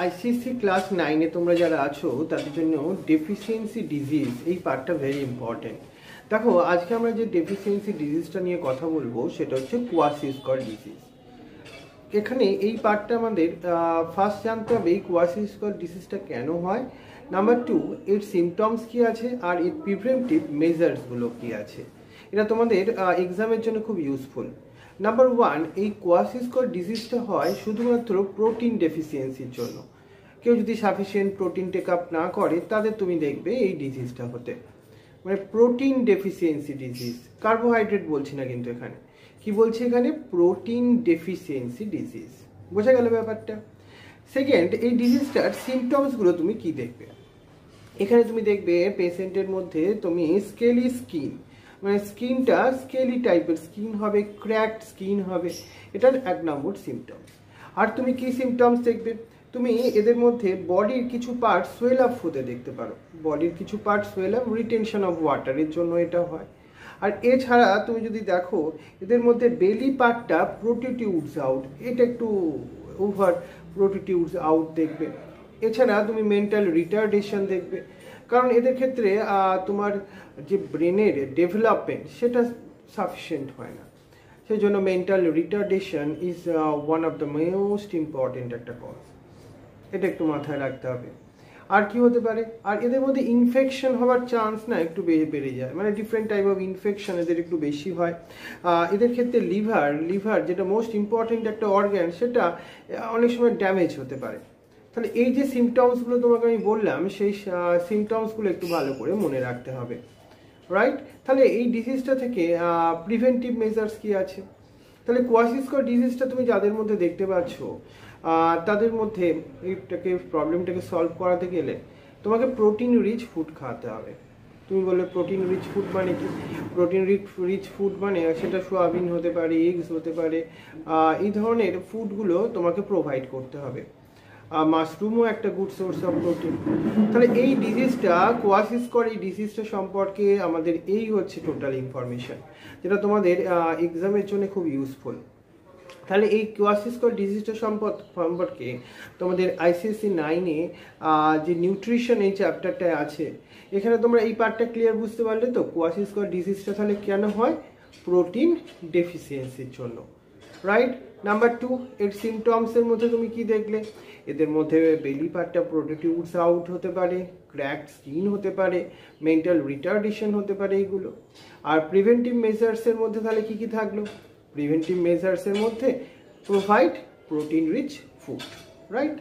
ICSE class 9-এ তোমরা যারা আছো তাদের জন্য ডেফিসিয়েন্সি ডিজিজ এই পার্টটা ভেরি ইম্পর্টেন্ট। দেখো, আজকে আমরা যে ডেফিসিয়েন্সি ডিজিজটা নিয়ে কথা বলবো সেটা হচ্ছে কোয়াসিস্কর ডিজিজ। এখানে এই পার্টটা আমাদের ফার্স্ট জানতে হবে এই কোয়াসিস্কর ডিজিজটা কেন হয়, নাম্বার 2 এর সিমটমস কি আছে, আর এর প্রিভেন্টিভ মেজার্সগুলো কি আছে। এটা তোমাদের এক্সামের জন্য খুব ইউজফুল। নাম্বার 1, এই কোয়াসিস্কর ডিজিজটা হয় শুধুমাত্র প্রোটিন ডেফিসিয়েন্সির জন্য। কেউ যদি সাফিসিয়েন্ট প্রোটিন টেক আপ না করে তাদের তুমি দেখবে এই ডিজিজটা হতে, মানে প্রোটিন ডেফিসিয়েন্সি ডিজিজ। কার্বোহাইড্রেট বলছি না কিন্তু এখানে, কি বলছি এখানে, প্রোটিন ডেফিসিয়েন্সি ডিজিজ। বোঝা গেল ব্যাপারটা। সেকেন্ড, এই ডিজিজটার সিমটমসগুলো তুমি কি দেখবে। এখানে তুমি দেখবে পেশেন্টের মধ্যে তুমি স্কেলি স্কিন, মানে স্কিনটা স্কেলি টাইপের স্কিন হবে, ক্র্যাকড স্কিন হবে, এটার 1 নম্বর সিমটমস। আর তুমি কি সিমটমস দেখবে, তুমি এদের মধ্যে বডির কিছু পার্ট সোয়েল আপ হতে দেখতে পারো। বডির কিছু part Soyel up, retention of ওয়াটারের জন্য এটা হয়। আর এছাড়া তুমি যদি দেখো এদের মধ্যে বেলি পার্টটা প্রোটিটিউডস আউট, এটা একটু ওভার প্রোটিটিউডস আউট দেখবে। এছাড়া তুমি মেন্টাল রিটার্ডেশন দেখবে, কারণ এদের ক্ষেত্রে তোমার যে ব্রেনের ডেভেলপমেন্ট সেটা সাফিসিয়েন্ট হয় না, সেই জন্য mental retardation is one of the most important একটা কজ। এটা একটু মাথায় রাখতে হবে। আর কি হতে পারে, আর এদের মধ্যে ইনফেকশন হওয়ার চান্স না একটু বেড়ে যায়, মানে ডিফারেন্ট টাইপ অফ ইনফেকশন এদের একটু বেশি হয়। এদের ক্ষেত্রে লিভার যেটা মোস্ট ইম্পর্টেন্ট একটা অর্গ্যান, সেটা অনেক সময় ড্যামেজ হতে পারে। তাহলে এই যে সিমটমসগুলো তোমাকে আমি বললাম, সেই সিমটমসগুলো একটু ভালো করে মনে রাখতে হবে, রাইট। তাহলে এই ডিজিজটা থেকে প্রিভেন্টিভ মেজার্স কি আছে। তাহলে কোয়াসিস্কর ডিজিজটা তুমি যাদের মধ্যে দেখতে পাচ্ছ, তাদের মধ্যে এইটাকে প্রবলেমটাকে সলভ করাতে গেলে তোমাকে প্রোটিন রিচ ফুড খাওয়াতে হবে। তুমি বললে প্রোটিন রিচ ফুড মানে কি, প্রোটিন রিচ ফুড মানে সেটা সোয়াবিন হতে পারে, এগস হতে পারে, এই ধরনের ফুডগুলো তোমাকে প্রোভাইড করতে হবে। মাশরুমও একটা গুড সোর্স অফ প্রোটিন। তাহলে এই ডিজিজটা কোয়াসিস্কর, এই ডিজিজটা সম্পর্কে আমাদের এই হচ্ছে টোটাল ইনফরমেশন, যেটা তোমাদের এক্সামের জন্য খুব ইউজফুল। তাহলে এই কোয়াসিস্কর ডিজিজটা সম্পর্কে তোমাদের আইসিএসসি 9-এ যে নিউট্রিশন এই চ্যাপ্টারটা আছে, এখানে তোমরা এই পার্টটা ক্লিয়ার বুঝতে পারলে তো। কোয়াসিস্কর ডিজিজটা তাহলে কেন হয়, প্রোটিন ডেফিসিয়েন্সির জন্য, রাইট। নাম্বার 2, এর সিমটমসের মধ্যে তুমি কি দেখলে, এদের মধ্যে বেলি পার্টটা প্রোটিটিউডস আউট হতে পারে, ক্র্যাকড স্কিন হতে পারে, মেন্টাল রিটার্ডেশন হতে পারে এইগুলো। আর প্রিভেন্টিভ মেজার্সের মধ্যে তাহলে কি কি থাকলো, প্রিভেন্টিভ মেজার্সের মধ্যে provide protein rich food, right.